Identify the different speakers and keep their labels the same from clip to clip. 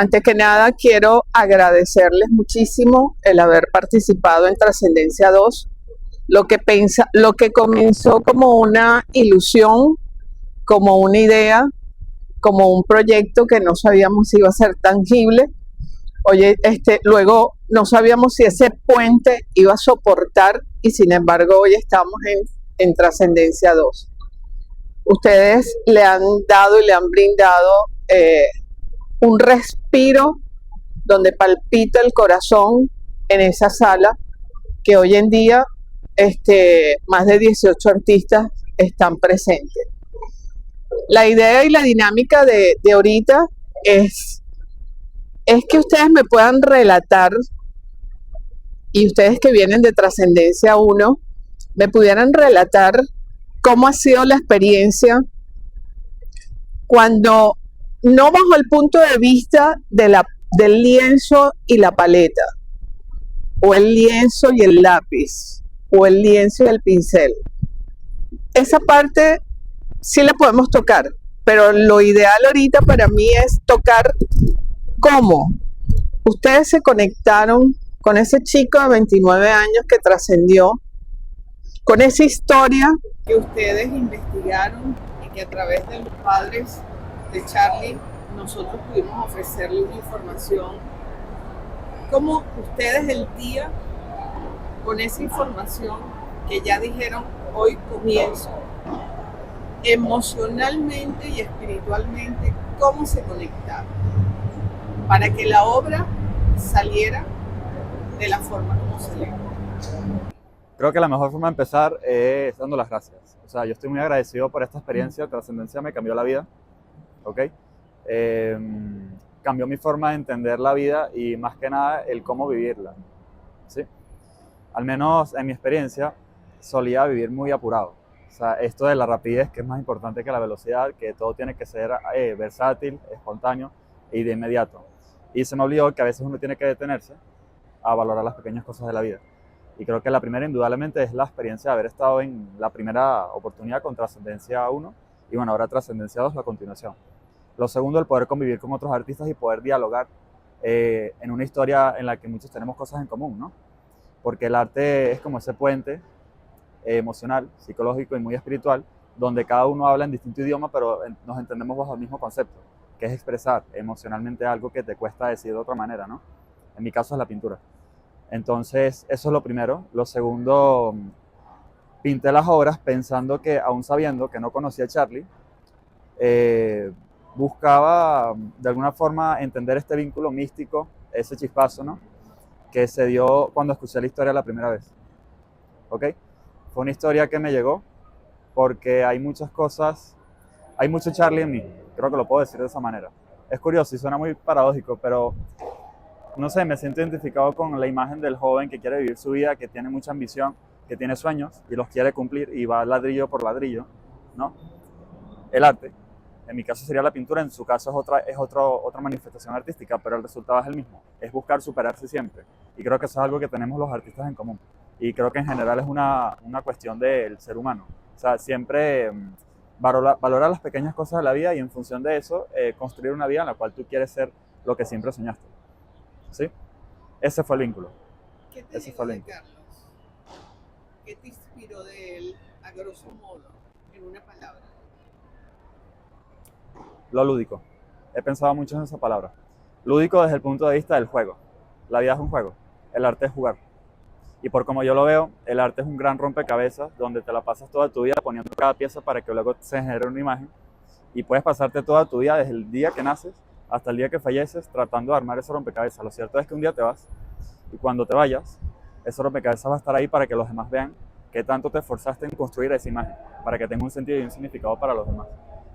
Speaker 1: Antes que nada, quiero agradecerles muchísimo el haber participado en Trascendencia 2, lo que comenzó como una ilusión, como una idea, como un proyecto que no sabíamos si iba a ser tangible. Oye, luego no sabíamos si ese puente iba a soportar y sin embargo hoy estamos en Trascendencia 2. Ustedes le han dado y le han brindado un respiro donde palpita el corazón en esa sala que hoy en día más de 18 artistas están presentes. La idea y la dinámica de ahorita es que ustedes me puedan relatar, y ustedes que vienen de Trascendencia 1, me pudieran relatar cómo ha sido la experiencia cuando, no bajo el punto de vista del lienzo y la paleta, o el lienzo y el lápiz, o el lienzo y el pincel. Esa parte sí la podemos tocar, pero lo ideal ahorita para mí es tocar cómo ustedes se conectaron con ese chico de 29 años que trascendió, con esa historia que ustedes investigaron y que a través de los padres de Charlie nosotros pudimos ofrecerle una información. Cómo ustedes el día, con esa información que ya dijeron, hoy comienzo, emocionalmente y espiritualmente, cómo se conectaron para que la obra saliera de la forma como salió.
Speaker 2: Creo que la mejor forma de empezar es dando las gracias. O sea, yo estoy muy agradecido por esta experiencia. Trascendencia me cambió la vida, ¿ok? Cambió mi forma de entender la vida y más que nada el cómo vivirla, ¿sí? Al menos en mi experiencia solía vivir muy apurado. O sea, esto de la rapidez, que es más importante que la velocidad, que todo tiene que ser versátil, espontáneo y de inmediato. Y se me olvidó que a veces uno tiene que detenerse a valorar las pequeñas cosas de la vida. Y creo que la primera, indudablemente, es la experiencia de haber estado en la primera oportunidad con Trascendencia 1 y bueno, ahora Trascendencia 2, la continuación. Lo segundo, el poder convivir con otros artistas y poder dialogar en una historia en la que muchos tenemos cosas en común, ¿no? Porque el arte es como ese puente emocional, psicológico y muy espiritual, donde cada uno habla en distinto idioma, pero nos entendemos bajo el mismo concepto, que es expresar emocionalmente algo que te cuesta decir de otra manera, ¿no? En mi caso es la pintura. Entonces, eso es lo primero. Lo segundo, pinté las obras pensando que, aún sabiendo que no conocía a Charlie, buscaba de alguna forma entender este vínculo místico, ese chispazo, ¿no?, que se dio cuando escuché la historia la primera vez. ¿Ok? Fue una historia que me llegó porque hay muchas cosas, hay mucho Charlie en mí, creo que lo puedo decir de esa manera. Es curioso y suena muy paradójico, pero no sé, me siento identificado con la imagen del joven que quiere vivir su vida, que tiene mucha ambición, que tiene sueños y los quiere cumplir y va ladrillo por ladrillo, ¿no? El arte, en mi caso sería la pintura, en su caso es otra manifestación artística, pero el resultado es el mismo, es buscar superarse siempre. Y creo que eso es algo que tenemos los artistas en común. Y creo que en general es una cuestión del ser humano. O sea, siempre valorar las pequeñas cosas de la vida y en función de eso construir una vida en la cual tú quieres ser lo que siempre soñaste. ¿Sí? Ese fue el vínculo.
Speaker 1: ¿Qué te dijo de Carlos? ¿Qué te inspiró de él, a grosso modo, en una palabra?
Speaker 2: Lo lúdico. He pensado mucho en esa palabra. Lúdico desde el punto de vista del juego. La vida es un juego. El arte es jugar. Y por como yo lo veo, el arte es un gran rompecabezas donde te la pasas toda tu vida poniendo cada pieza para que luego se genere una imagen. Y puedes pasarte toda tu vida desde el día que naces hasta el día que falleces tratando de armar ese rompecabezas. Lo cierto es que un día te vas y cuando te vayas, ese rompecabezas va a estar ahí para que los demás vean qué tanto te esforzaste en construir esa imagen, para que tenga un sentido y un significado para los demás.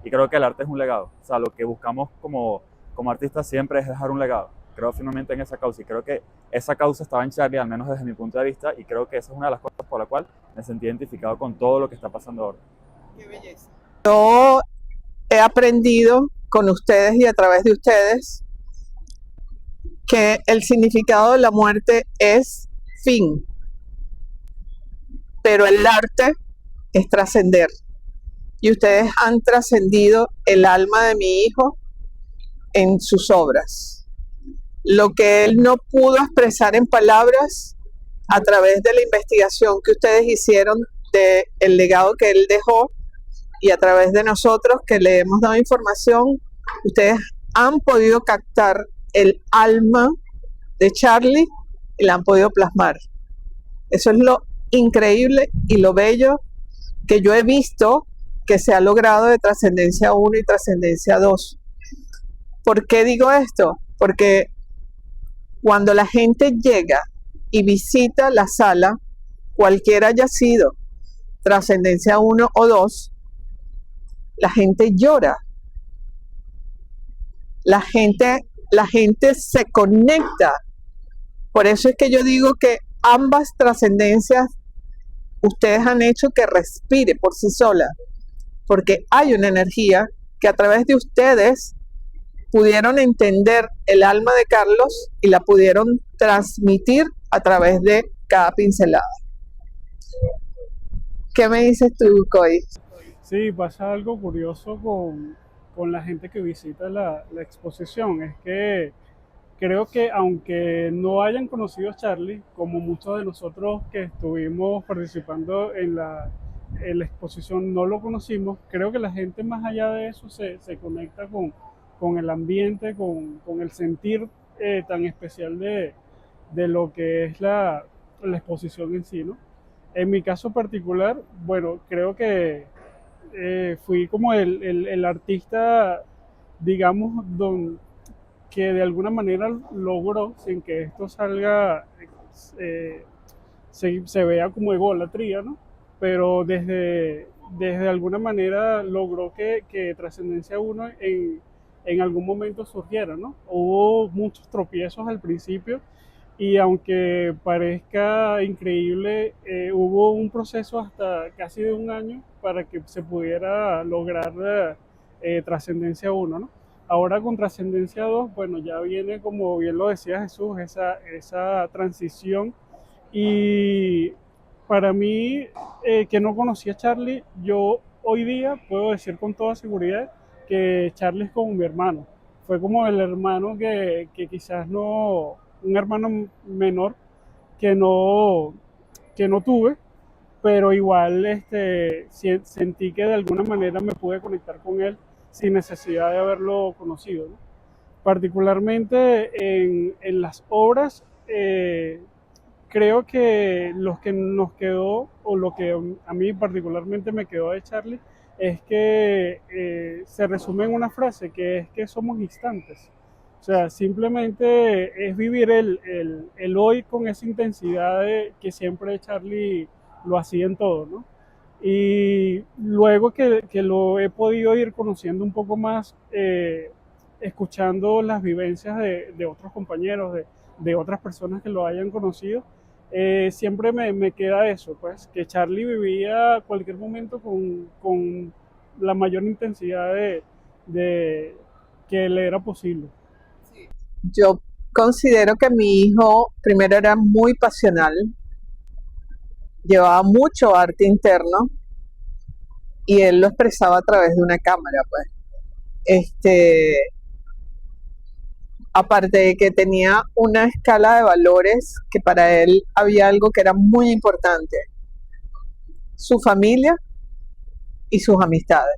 Speaker 2: Y creo que el arte es un legado. O sea, lo que buscamos como artistas siempre es dejar un legado. Creo firmemente en esa causa y creo que esa causa estaba en Charlie, al menos desde mi punto de vista, y creo que esa es una de las cosas por la cual me sentí identificado con todo lo que está pasando ahora.
Speaker 1: ¡Qué belleza! Yo he aprendido con ustedes y a través de ustedes que el significado de la muerte es fin, pero el arte es trascender. Y ustedes han trascendido el alma de mi hijo en sus obras. lo que él no pudo expresar en palabras a través de la investigación que ustedes hicieron del legado que él dejó y a través de nosotros que le hemos dado información, ustedes han podido captar el alma de Charlie y la han podido plasmar. Eso es lo increíble y lo bello que yo he visto que se ha logrado de Trascendencia 1 y Trascendencia 2. ¿Por qué digo esto? Porque cuando la gente llega y visita la sala, cualquiera haya sido Trascendencia 1 o 2, la gente llora. La gente se conecta. Por eso es que yo digo que ambas trascendencias ustedes han hecho que respire por sí sola, porque hay una energía que a través de ustedes pudieron entender el alma de Carlos y la pudieron transmitir a través de cada pincelada. ¿Qué me dices tú, Coy?
Speaker 3: Sí, pasa algo curioso con la gente que visita la exposición. Es que creo que aunque no hayan conocido a Charlie, como muchos de nosotros que estuvimos participando en la exposición no lo conocimos, creo que la gente más allá de eso se conecta con el ambiente, con el sentir tan especial de lo que es la exposición en sí, ¿no? En mi caso particular, bueno, creo que fui como el artista, digamos, que de alguna manera logró, sin que esto salga, eh, se vea como egolatría, ¿no? Pero desde alguna manera logró que Trascendencia 1 en algún momento surgiera, ¿no? Hubo muchos tropiezos al principio y aunque parezca increíble, hubo un proceso hasta casi de un año para que se pudiera lograr Trascendencia 1, ¿no? Ahora con Trascendencia 2, bueno, ya viene, como bien lo decía Jesús, esa transición. Y para mí, que no conocía a Charlie, yo hoy día puedo decir con toda seguridad que Charlie es como mi hermano. Fue como el hermano que quizás no, un hermano menor que no tuve, pero igual sentí que de alguna manera me pude conectar con él sin necesidad de haberlo conocido, ¿no? Particularmente en las obras, creo que lo que nos quedó, o lo que a mí particularmente me quedó de Charlie, es que se resume en una frase, que es que somos instantes. O sea, simplemente es vivir el hoy con esa intensidad que siempre Charlie lo hacía en todo, ¿no? Y luego que lo he podido ir conociendo un poco más, escuchando las vivencias de otros compañeros, de otras personas que lo hayan conocido, siempre me queda eso, pues, que Charlie vivía cualquier momento con la mayor intensidad de que le era posible.
Speaker 1: Yo considero que mi hijo primero era muy pasional, llevaba mucho arte interno y él lo expresaba a través de una cámara, pues. Aparte de que tenía una escala de valores que para él había algo que era muy importante, su familia y sus amistades.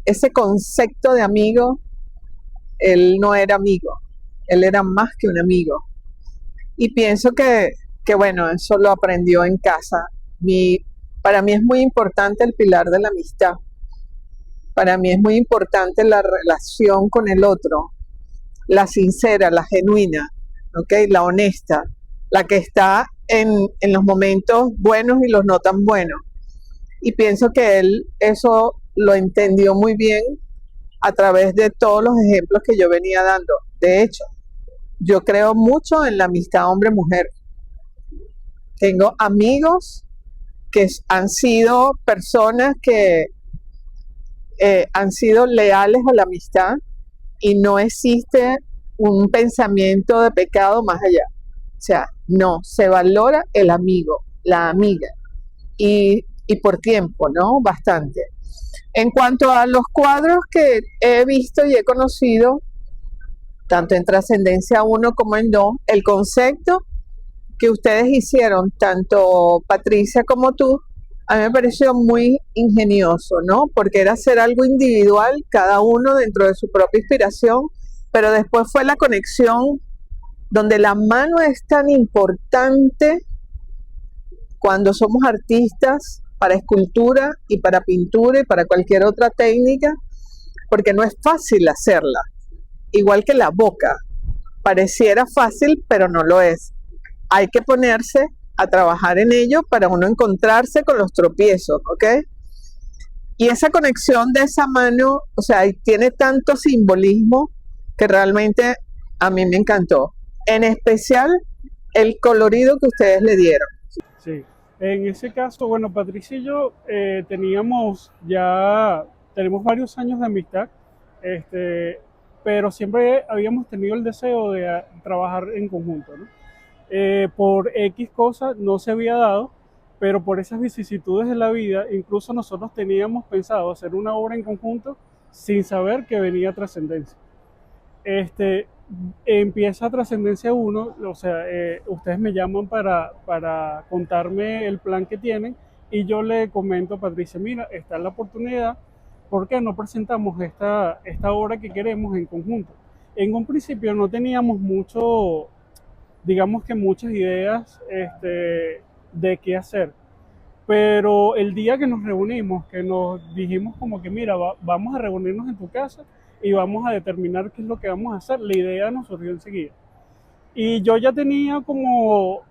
Speaker 1: Ese concepto de amigo, él no era amigo, él era más que un amigo. Y pienso que bueno, eso lo aprendió en casa. Para mí es muy importante el pilar de la amistad. Para mí es muy importante la relación con el otro, la sincera, la genuina, ¿okay? La honesta, la que está en los momentos buenos y los no tan buenos. Y pienso que él eso lo entendió muy bien a través de todos los ejemplos que yo venía dando. De hecho, yo creo mucho en la amistad hombre-mujer. Tengo amigos que han sido personas que han sido leales a la amistad y no existe un pensamiento de pecado más allá. O sea, no, se valora el amigo, la amiga y por tiempo, ¿no? Bastante. En cuanto a los cuadros que he visto y he conocido, tanto en Trascendencia 1 como en 2, el concepto que ustedes hicieron, tanto Patricia como tú, a mí me pareció muy ingenioso, ¿no? Porque era hacer algo individual, cada uno dentro de su propia inspiración, pero después fue la conexión donde la mano es tan importante cuando somos artistas para escultura y para pintura y para cualquier otra técnica, porque no es fácil hacerla, igual que la boca. Pareciera fácil, pero no lo es. Hay que ponerse a trabajar en ello para uno encontrarse con los tropiezos, ¿ok? Y esa conexión de esa mano, o sea, tiene tanto simbolismo que realmente a mí me encantó. En especial el colorido que ustedes le dieron.
Speaker 3: Sí, en ese caso, bueno, Patricia y yo tenemos varios años de amistad, pero siempre habíamos tenido el deseo de trabajar en conjunto, ¿no? Por X cosas no se había dado, pero por esas vicisitudes de la vida, incluso nosotros teníamos pensado hacer una obra en conjunto sin saber que venía Trascendencia. Empieza Trascendencia 1, o sea, ustedes me llaman para contarme el plan que tienen y yo le comento a Patricia, mira, está en la oportunidad, ¿por qué no presentamos esta obra que queremos en conjunto? En un principio no teníamos digamos que muchas ideas de qué hacer, pero el día que nos reunimos, que nos dijimos como que mira, vamos a reunirnos en tu casa y vamos a determinar qué es lo que vamos a hacer, la idea nos surgió enseguida. Y yo ya tenía como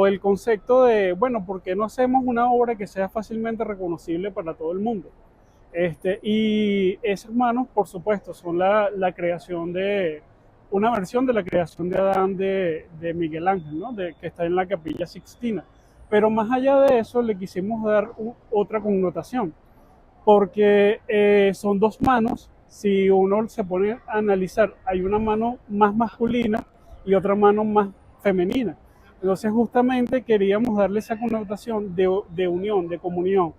Speaker 3: el concepto de, bueno, ¿por qué no hacemos una obra que sea fácilmente reconocible para todo el mundo? Y esas manos, por supuesto, son la creación de una versión de la creación de Adán de Miguel Ángel, ¿no? Que está en la Capilla Sixtina. Pero más allá de eso, le quisimos dar otra connotación, porque son dos manos. Si uno se pone a analizar, hay una mano más masculina y otra mano más femenina. Entonces justamente queríamos darle esa connotación de unión, de comunión,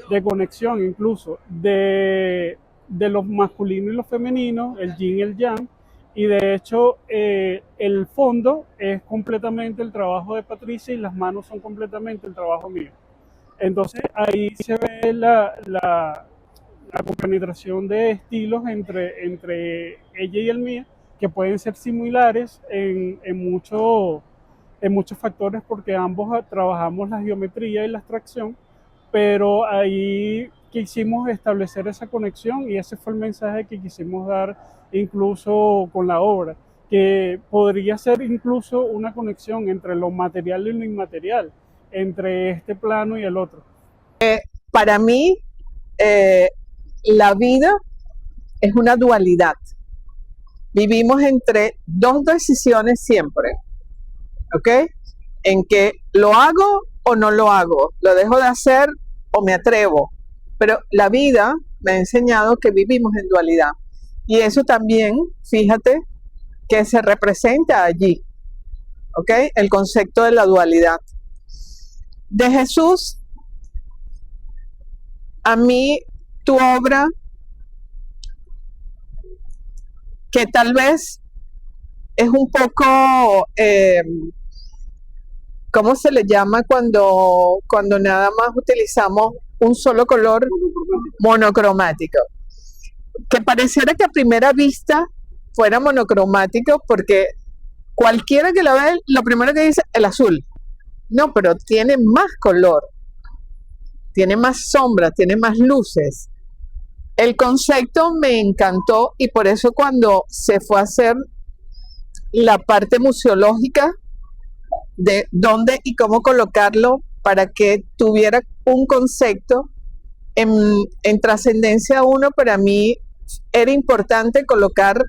Speaker 3: de conexión incluso, de lo masculino y lo femenino, el yin y el yang. Y de hecho el fondo es completamente el trabajo de Patricia y las manos son completamente el trabajo mío. Entonces ahí se ve la compenetración de estilos entre ella y el mío, que pueden ser similares en muchos factores porque ambos trabajamos la geometría y la abstracción, pero ahí quisimos establecer esa conexión y ese fue el mensaje que quisimos dar incluso con la obra, que podría ser incluso una conexión entre lo material y lo inmaterial, entre este plano y el otro.
Speaker 1: Para mí, la vida es una dualidad. Vivimos entre dos decisiones siempre, ¿ok? En que lo hago o no lo hago, lo dejo de hacer o me atrevo. Pero la vida me ha enseñado que vivimos en dualidad. Y eso también, fíjate, que se representa allí, ¿ok? El concepto de la dualidad. De Jesús, a mí tu obra, que tal vez es un poco, ¿cómo se le llama cuando nada más utilizamos un solo color? Monocromático. Que pareciera que a primera vista fuera monocromático porque cualquiera que lo ve, lo primero que dice, el azul. No, pero tiene más color, tiene más sombras, tiene más luces. El concepto me encantó y por eso cuando se fue a hacer la parte museológica de dónde y cómo colocarlo para que tuviera un concepto en Trascendencia 1, para mí era importante colocar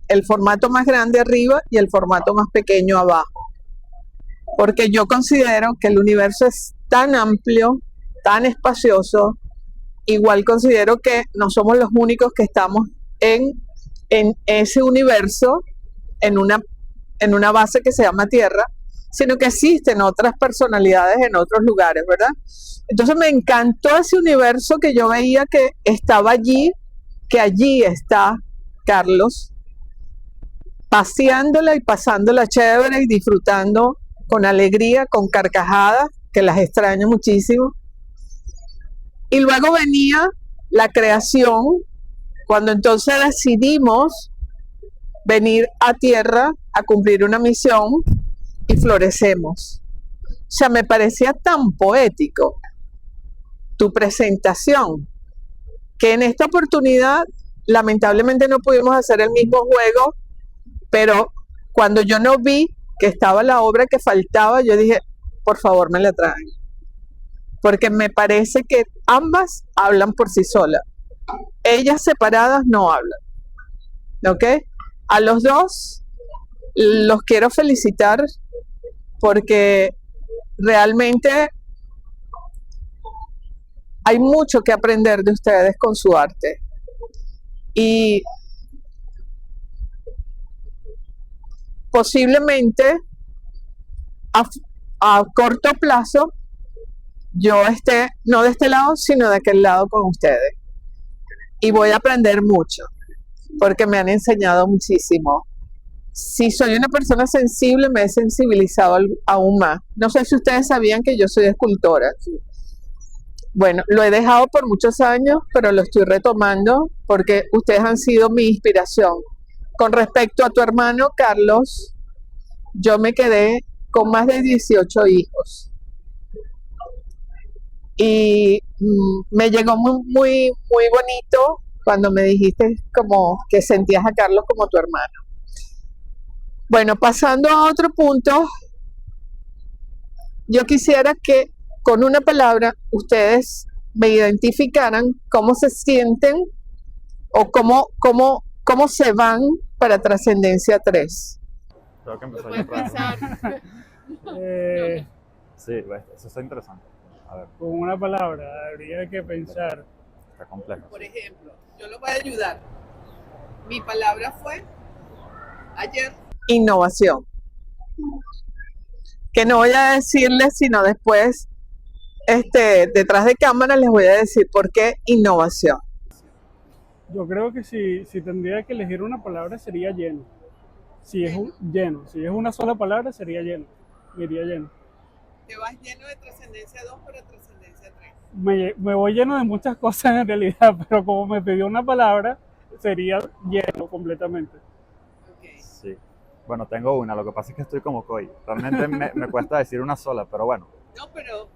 Speaker 1: el formato más grande arriba y el formato más pequeño abajo, porque yo considero que el universo es tan amplio, tan espacioso. Igual considero que no somos los únicos que estamos en ese universo, en una base que se llama Tierra, sino que existen otras personalidades en otros lugares, ¿verdad? Entonces me encantó ese universo que yo veía que estaba allí, que allí está Carlos, paseándola y pasándola chévere y disfrutando con alegría, con carcajadas, que las extraño muchísimo. Y luego venía la creación, cuando entonces decidimos venir a tierra a cumplir una misión y florecemos. O sea, me parecía tan poético tu presentación, que en esta oportunidad lamentablemente no pudimos hacer el mismo juego, pero cuando yo no vi que estaba la obra que faltaba, yo dije, por favor me la traen, porque me parece que ambas hablan por sí solas. Ellas separadas no hablan, ¿ok? A los dos los quiero felicitar porque realmente hay mucho que aprender de ustedes con su arte. Y posiblemente a corto plazo yo esté no de este lado, sino de aquel lado con ustedes. Y voy a aprender mucho, porque me han enseñado muchísimo. Si soy una persona sensible, me he sensibilizado aún más. No sé si ustedes sabían que yo soy escultora. Bueno, lo he dejado por muchos años, pero lo estoy retomando porque ustedes han sido mi inspiración. Con respecto a tu hermano Carlos, yo me quedé con más de 18 hijos. Y me llegó muy bonito cuando me dijiste como que sentías a Carlos como tu hermano. Bueno, pasando a otro punto, yo quisiera que con una palabra ustedes me identificaran cómo se sienten o cómo se van para Trascendencia 3.
Speaker 2: Tengo que empezar yo otra vez. Sí, eso está interesante. A ver,
Speaker 3: Con una palabra, habría que pensar.
Speaker 2: está complejo.
Speaker 1: Por ejemplo, yo lo voy a ayudar. Mi palabra fue ayer innovación. Que no voy a decirles, sino después, detrás de cámara les voy a decir por qué innovación.
Speaker 3: Yo creo que si tendría que elegir una palabra sería lleno. Si es lleno, si es una sola palabra sería lleno. Me iría lleno.
Speaker 1: Te vas lleno de Trascendencia 2 para Trascendencia 3.
Speaker 3: Me voy lleno de muchas cosas en realidad, pero como me pidió una palabra, sería lleno completamente.
Speaker 1: Okay.
Speaker 2: Sí. Bueno, tengo una, lo que pasa es que estoy como Coy. Realmente me cuesta decir una sola, pero bueno.
Speaker 1: No, pero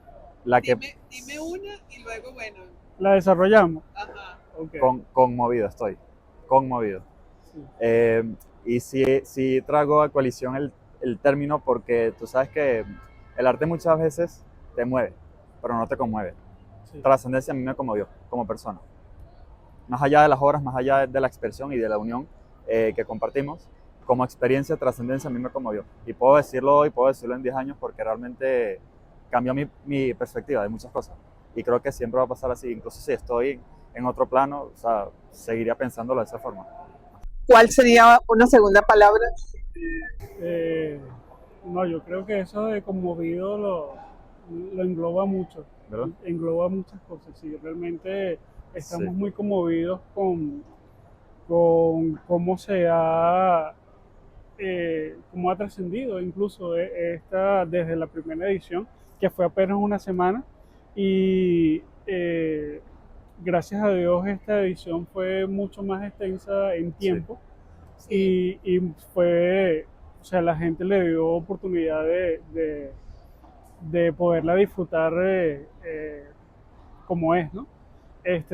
Speaker 2: La que
Speaker 1: dime una y luego, bueno.
Speaker 3: La desarrollamos.
Speaker 1: Ajá.
Speaker 3: Okay.
Speaker 2: Conmovido estoy. Conmovido.
Speaker 3: Sí.
Speaker 2: Y sí traigo a coalición el término porque tú sabes que el arte muchas veces te mueve, pero no te conmueve.
Speaker 3: Sí.
Speaker 2: Trascendencia a mí me conmovió como persona. Más allá de las obras, más allá de la expresión y de la unión que compartimos, como experiencia, Trascendencia a mí me conmovió. Y puedo decirlo hoy, puedo decirlo en 10 años porque realmente cambió mi perspectiva de muchas cosas. Y creo que siempre va a pasar así. Incluso si estoy en otro plano, o sea, seguiría pensándolo de esa forma. ¿Cuál sería una segunda palabra?
Speaker 3: No, yo creo que eso de conmovido lo engloba mucho.
Speaker 2: ¿Verdad?
Speaker 3: Engloba muchas cosas. Sí, realmente estamos
Speaker 2: Sí.
Speaker 3: muy conmovidos con cómo se ha cómo ha trascendido incluso desde la primera edición, que fue apenas una semana, y gracias a Dios esta edición fue mucho más extensa en tiempo. Sí. Y fue, o sea, la gente le dio oportunidad de poderla disfrutar como es, ¿no?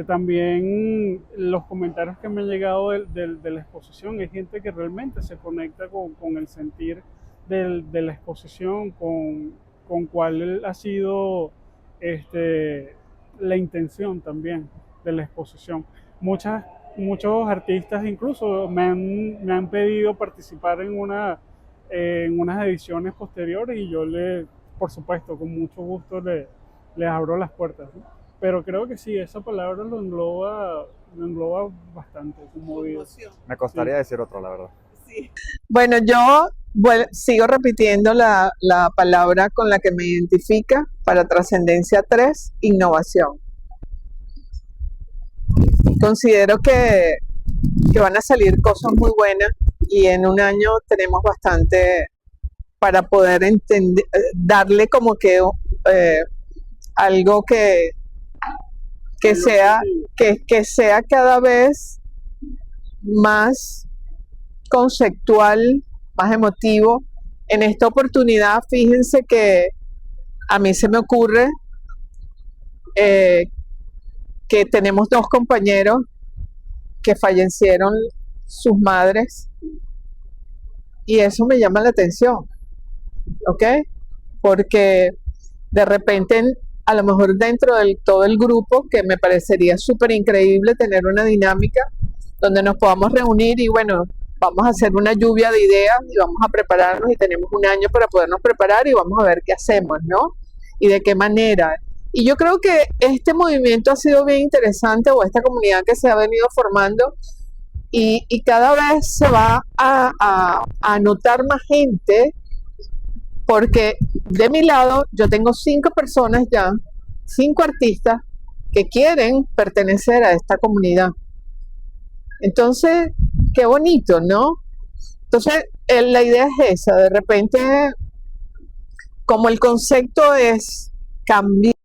Speaker 3: También los comentarios que me han llegado de la exposición, hay gente que realmente se conecta con el sentir de la exposición, con cuál ha sido la intención también de la exposición. Muchos artistas incluso me han pedido participar en unas ediciones posteriores y yo por supuesto, con mucho gusto les abro las puertas, ¿no? Pero creo que sí, esa palabra lo engloba bastante, conmovido.
Speaker 2: Me costaría decir otro, la verdad.
Speaker 1: Sí. Bueno, yo Bueno, sigo repitiendo la palabra con la que me identifica para Trascendencia 3, innovación. Considero que van a salir cosas muy buenas y en un año tenemos bastante para poder entender, darle como que algo que sea cada vez más conceptual, más emotivo. En esta oportunidad, fíjense que a mí se me ocurre eh, que tenemos dos compañeros que fallecieron sus madres y eso me llama la atención, ¿ok? Porque de repente, a lo mejor dentro de todo el grupo, que me parecería súper increíble tener una dinámica donde nos podamos reunir y bueno, vamos a hacer una lluvia de ideas y vamos a prepararnos y tenemos un año para podernos preparar y vamos a ver qué hacemos, ¿no? Y de qué manera. Y yo creo que este movimiento ha sido bien interesante, o esta comunidad que se ha venido formando, y cada vez se va a notar más gente, porque de mi lado yo tengo 5 personas ya, 5 artistas que quieren pertenecer a esta comunidad. Entonces, qué bonito, ¿no? Entonces, la idea es esa, de repente, como el concepto es cambiar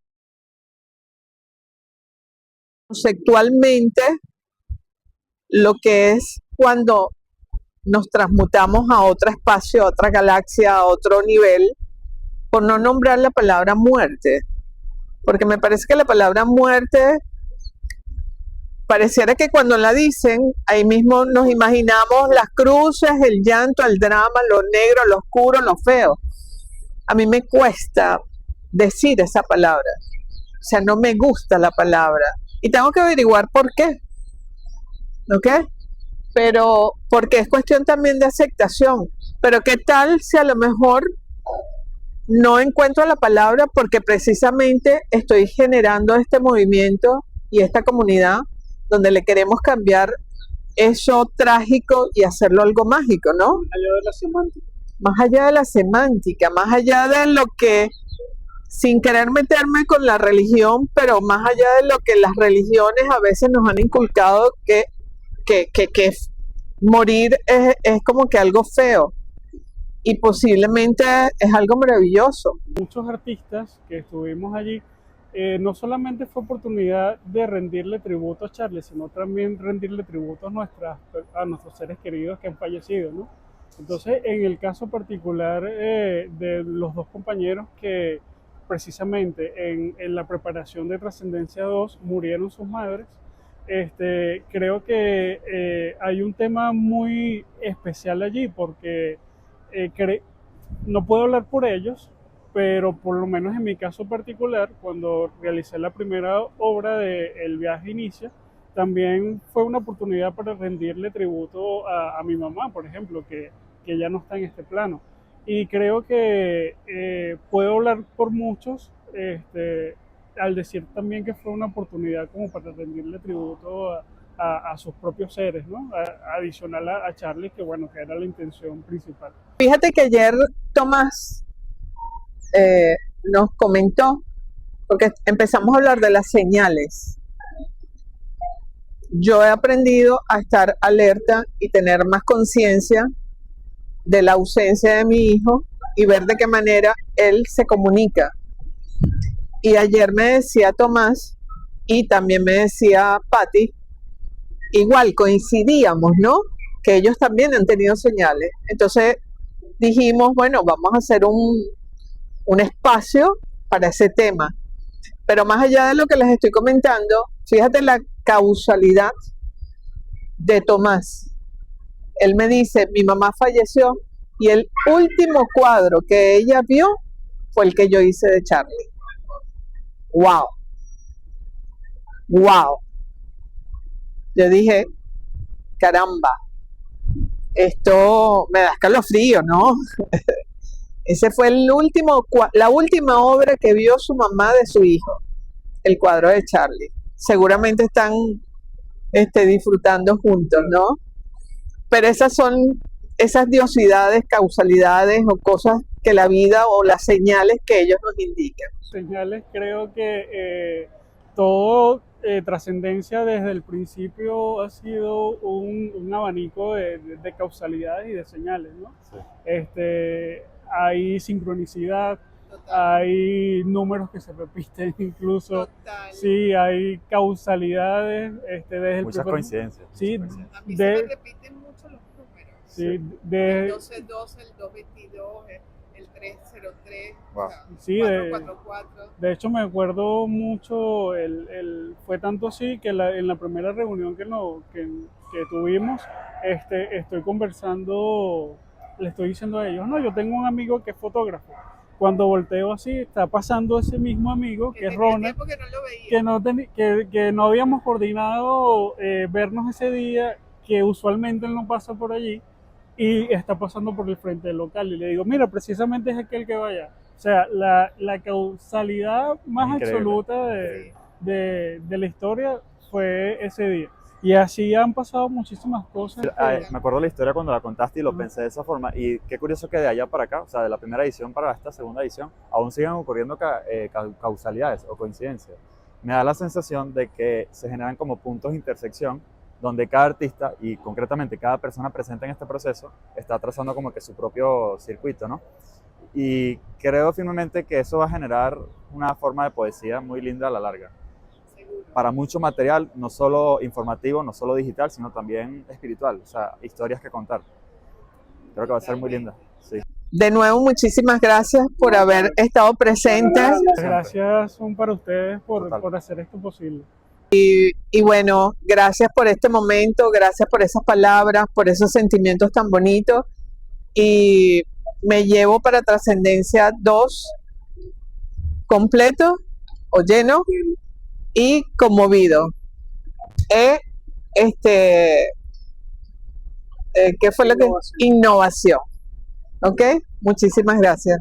Speaker 1: conceptualmente lo que es cuando nos transmutamos a otro espacio, a otra galaxia, a otro nivel, por no nombrar la palabra muerte, porque me parece que la palabra muerte pareciera que cuando la dicen, ahí mismo nos imaginamos las cruces, el llanto, el drama, lo negro, lo oscuro, lo feo. A mí me cuesta decir esa palabra, o sea, no me gusta la palabra y tengo que averiguar por qué, ¿ok? Pero porque es cuestión también de aceptación. Pero qué tal si a lo mejor no encuentro la palabra porque precisamente estoy generando este movimiento y esta comunidad donde le queremos cambiar eso trágico y hacerlo algo mágico, ¿no?
Speaker 3: Más allá de la semántica.
Speaker 1: Más allá de la semántica, más allá de lo que, sin querer meterme con la religión, pero más allá de lo que las religiones a veces nos han inculcado que morir es como que algo feo y posiblemente es algo maravilloso.
Speaker 3: Muchos artistas que estuvimos allí, no solamente fue oportunidad de rendirle tributo a Charlie, sino también rendirle tributo a nuestros seres queridos que han fallecido, ¿no? Entonces, en el caso particular de los dos compañeros que precisamente en la preparación de Trascendencia 2 murieron sus madres, creo que hay un tema muy especial allí porque no puedo hablar por ellos, pero por lo menos en mi caso particular, cuando realicé la primera obra de El viaje inicia, también fue una oportunidad para rendirle tributo a mi mamá, por ejemplo, que ya no está en este plano. Y creo que puedo hablar por muchos, al decir también que fue una oportunidad como para rendirle tributo a sus propios seres, ¿no? Adicional a Charlie, que bueno, que era la intención principal.
Speaker 1: Fíjate que ayer Tomás nos comentó, porque empezamos a hablar de las señales. Yo he aprendido a estar alerta y tener más conciencia de la ausencia de mi hijo y ver de qué manera él se comunica. Y ayer me decía Tomás y también me decía Patti, igual coincidíamos, ¿no? Que ellos también han tenido señales. Entonces dijimos, bueno, vamos a hacer un espacio para ese tema. Pero más allá de lo que les estoy comentando, fíjate la causalidad de Tomás. Él me dice, mi mamá falleció y el último cuadro que ella vio fue el que yo hice de Charlie. ¡Wow! ¡Wow! Yo dije, caramba, esto me da escalofrío, ¿no? Ese fue la última obra que vio su mamá de su hijo, el cuadro de Charlie. Seguramente están disfrutando juntos, ¿no? Pero esas son esas diosidades, causalidades o cosas que la vida o las señales que ellos nos indican.
Speaker 3: Señales, creo que todo trascendencia desde el principio ha sido un abanico de causalidades y de señales, ¿no?
Speaker 2: Sí.
Speaker 3: Hay sincronicidad,
Speaker 1: Total.
Speaker 3: hay números que se repiten incluso,
Speaker 1: Total.
Speaker 3: sí, hay causalidades desde el
Speaker 2: Muchas
Speaker 3: primer-
Speaker 2: coincidencias.
Speaker 3: Sí,
Speaker 2: muchas coincidencias.
Speaker 1: A mí
Speaker 3: de-
Speaker 1: se me repiten mucho los números.
Speaker 3: sí,
Speaker 1: El
Speaker 3: de,
Speaker 1: 1212, el 222, el 303,
Speaker 2: Wow.
Speaker 1: o sea,
Speaker 3: Sí,
Speaker 1: 444.
Speaker 3: de hecho me acuerdo mucho, fue tanto así que en la primera reunión que tuvimos, estoy conversando, le estoy diciendo a ellos, no, yo tengo un amigo que es fotógrafo. Cuando volteo así, está pasando ese mismo amigo, que es
Speaker 1: tenía
Speaker 3: Ronald,
Speaker 1: tiempo que no lo veía.
Speaker 3: que no habíamos coordinado vernos ese día, que usualmente él no pasa por allí y está pasando por el frente del local. Y le digo, mira, precisamente es aquel que vaya. O sea, la causalidad más
Speaker 2: Increíble.
Speaker 3: absoluta
Speaker 1: Sí.
Speaker 3: de la historia fue ese día. Y así han pasado muchísimas cosas.
Speaker 2: Me acuerdo la historia cuando la contaste y lo
Speaker 3: Ujú.
Speaker 2: pensé de esa forma. Y qué curioso que de allá para acá, o sea, de la primera edición para esta segunda edición, aún sigan ocurriendo causalidades o coincidencias. Me da la sensación de que se generan como puntos de intersección donde cada artista y concretamente cada persona presente en este proceso está trazando como que su propio circuito, ¿no? Y creo firmemente que eso va a generar una forma de poesía muy linda a la larga. Para mucho material, no solo informativo, no solo digital, sino también espiritual, o sea, historias que contar. Creo que va a ser muy linda. Sí.
Speaker 1: De nuevo, muchísimas gracias por haber estado presentes.
Speaker 3: Gracias son para ustedes
Speaker 2: Total.
Speaker 3: por hacer esto posible.
Speaker 1: Y bueno, gracias por este momento, gracias por esas palabras, por esos sentimientos tan bonitos. Y me llevo para Trascendencia 2 completo o lleno y conmovido. ¿Qué fue lo que? Innovación. ¿Ok? Muchísimas gracias.